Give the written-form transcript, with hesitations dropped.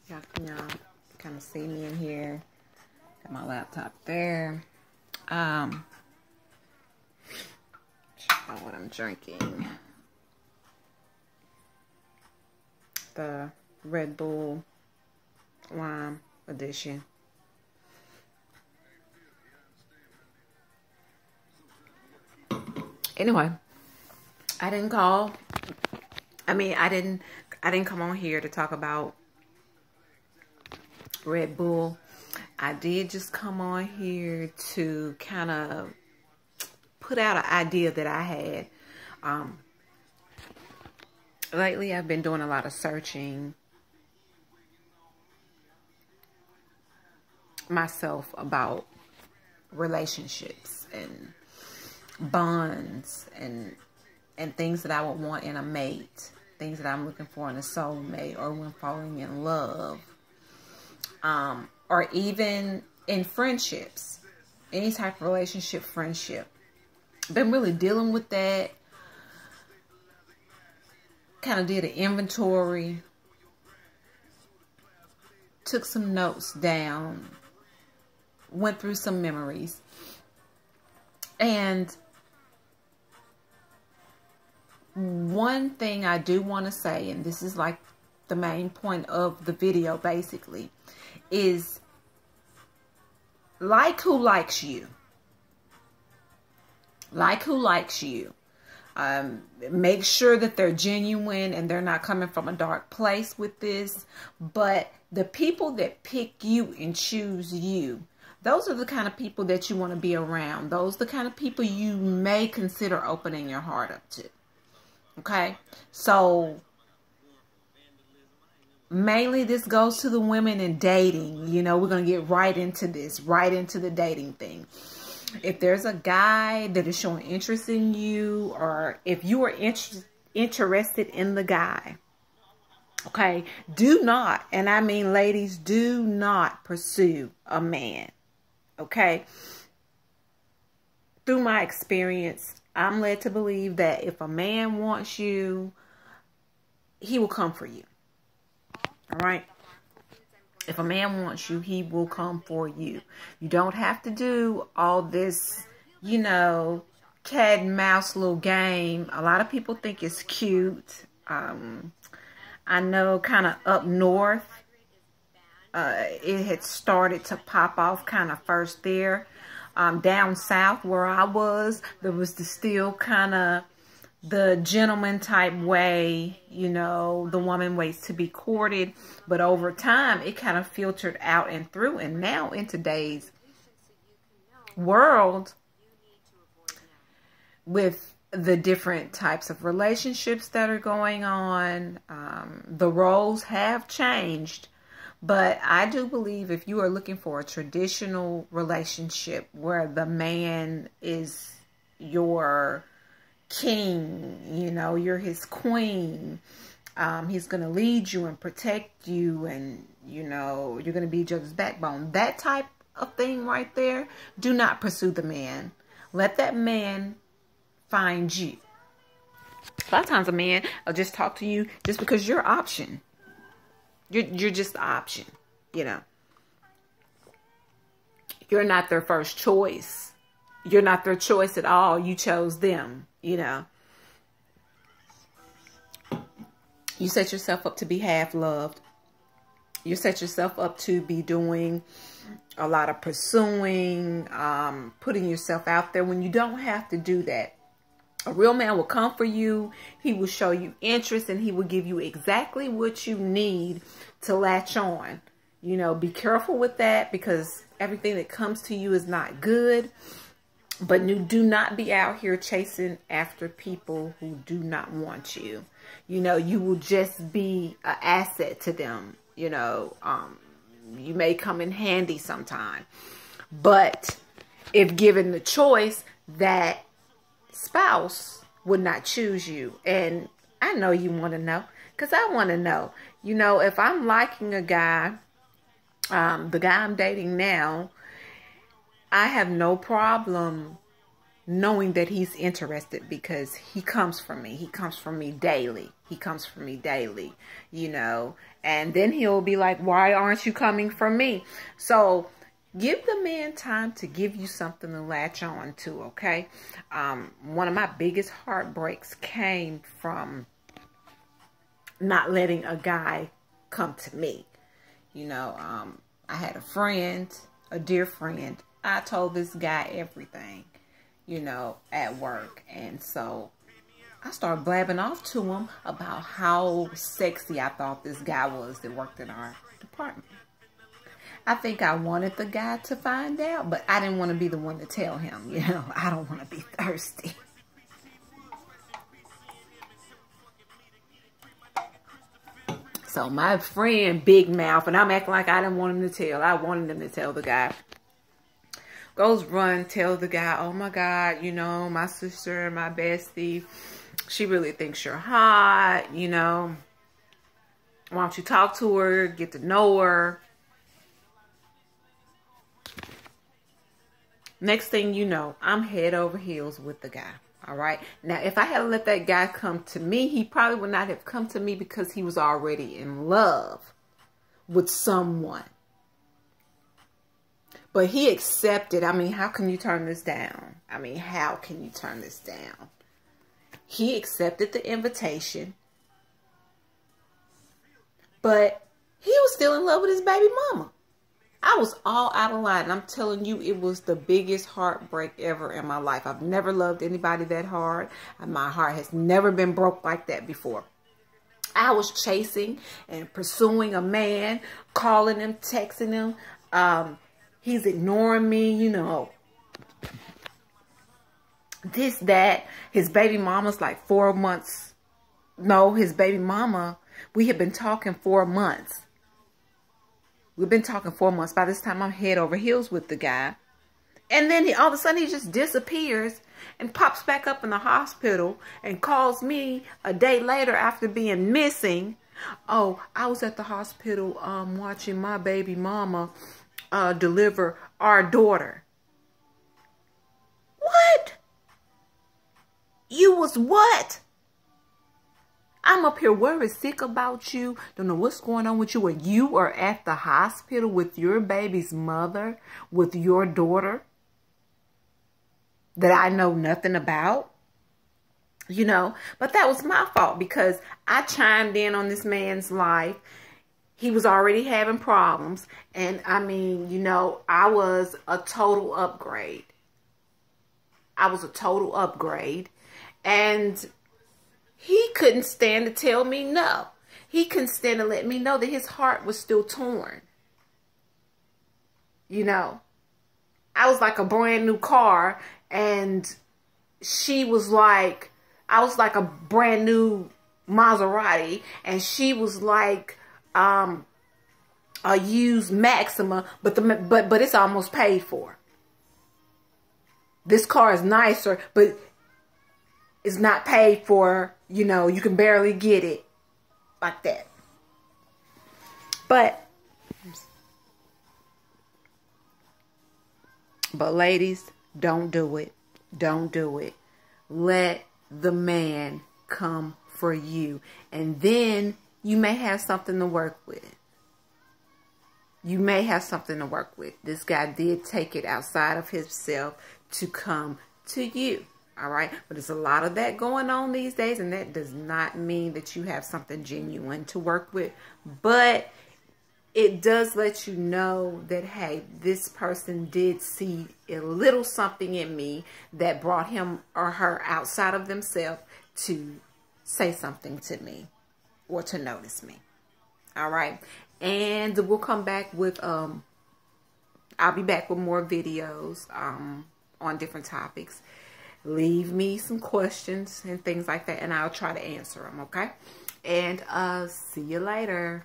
Y'all can kind of see me in here. Got my laptop there. Check out what I'm drinking. The Red Bull Lime Edition. Anyway, I didn't call. I didn't come on here to talk about Red Bull. I did just come on here to kind of put out an idea that I had. Lately, I've been doing a lot of searching myself about relationships and bonds and things that I would want in a mate, things that I'm looking for in a soulmate, or when falling in love, or even in friendships, any type of relationship, friendship. Been really dealing with that. Kind of did an inventory, took some notes down, went through some memories, and one thing I do want to say, and this is like the main point of the video basically, is like who likes you. Like who likes you. Make sure that they're genuine and they're not coming from a dark place with this. But the people that pick you and choose you, those are the kind of people that you want to be around. Those are the kind of people you may consider opening your heart up to. Okay? So, mainly this goes to the women in dating. You know, we're going to get right into this, right into the dating thing. If there's a guy that is showing interest in you, or if you are interested in the guy, okay, do not, and I mean ladies, do not pursue a man, okay? Through my experience, I'm led to believe that if a man wants you, he will come for you, all right? If a man wants you, he will come for you. You don't have to do all this, you know, cat and mouse little game. A lot of people think it's cute. I know kind of up north, it had started to pop off kind of first there. Down south where I was, there was still kind of the gentleman type way, you know, the woman waits to be courted. But over time, it kind of filtered out and through. And now in today's world, with the different types of relationships that are going on, the roles have changed. But I do believe if you are looking for a traditional relationship where the man is your king, you know, you're his queen, he's going to lead you and protect you, and, you know, you're going to be each other's backbone. That type of thing right there, do not pursue the man. Let that man find you. A lot of times a man will just talk to you just because you're option. You're just the option, you know. You're not their first choice. You're not their choice at all. You chose them, you know. You set yourself up to be half loved. You set yourself up to be doing a lot of pursuing, putting yourself out there when you don't have to do that. A real man will come for you. He will show you interest, and he will give you exactly what you need to latch on. You know, be careful with that, because everything that comes to you is not good. But you do not be out here chasing after people who do not want you. You know, you will just be an asset to them. You know, you may come in handy sometime. But if given the choice, that spouse would not choose you. And I know you want to know, because I want to know. You know, if I'm liking a guy, the guy I'm dating now, I have no problem knowing that he's interested because he comes from me. He comes from me daily. He comes from me daily, you know. And then he'll be like, why aren't you coming from me? So give the man time to give you something to latch on to, okay? One of my biggest heartbreaks came from not letting a guy come to me. You know, I had a friend, a dear friend. I told this guy everything, you know, at work. And so I started blabbing off to him about how sexy I thought this guy was that worked in our department. I think I wanted the guy to find out, but I didn't want to be the one to tell him, you know. I don't want to be thirsty. So my friend, big mouth, and I'm acting like I didn't want him to tell. I wanted him to tell the guy. Goes run, tell the guy, oh my God, you know, my sister, my bestie, she really thinks you're hot, you know. Why don't you talk to her, get to know her. Next thing you know, I'm head over heels with the guy. All right. Now, if I had let that guy come to me, he probably would not have come to me because he was already in love with someone. But he accepted. I mean, how can you turn this down? I mean, how can you turn this down? He accepted the invitation. But he was still in love with his baby mama. I was all out of line. I'm telling you, it was the biggest heartbreak ever in my life. I've never loved anybody that hard. And my heart has never been broke like that before. I was chasing and pursuing a man, calling him, texting him. He's ignoring me, you know. This, that. His baby mama's like 4 months. No, his baby mama, we had been talking 4 months. We've been talking 4 months. By this time, I'm head over heels with the guy. And then all of a sudden, he just disappears and pops back up in the hospital and calls me a day later after being missing. Oh, I was at the hospital watching my baby mama deliver our daughter. What? You was what? I'm up here worried, sick about you. Don't know what's going on with you. And you are at the hospital with your baby's mother, with your daughter that I know nothing about. You know, but that was my fault because I chimed in on this man's life. He was already having problems. And I mean, you know, I was a total upgrade. I was a total upgrade. And he couldn't stand to tell me no. He couldn't stand to let me know that his heart was still torn. You know, I was like a brand new car and she was like, I was like a brand new Maserati and she was like a used Maxima, but it's almost paid for. This car is nicer, but it's not paid for. You know, you can barely get it like that. But ladies, don't do it. Don't do it. Let the man come for you. And then you may have something to work with. You may have something to work with. This guy did take it outside of himself to come to you. All right. But there's a lot of that going on these days. And that does not mean that you have something genuine to work with. But it does let you know that, hey, this person did see a little something in me that brought him or her outside of themselves to say something to me or to notice me. All right. And we'll come back with, I'll be back with more videos on different topics. Leave me some questions and things like that, and I'll try to answer them, okay? And see you later.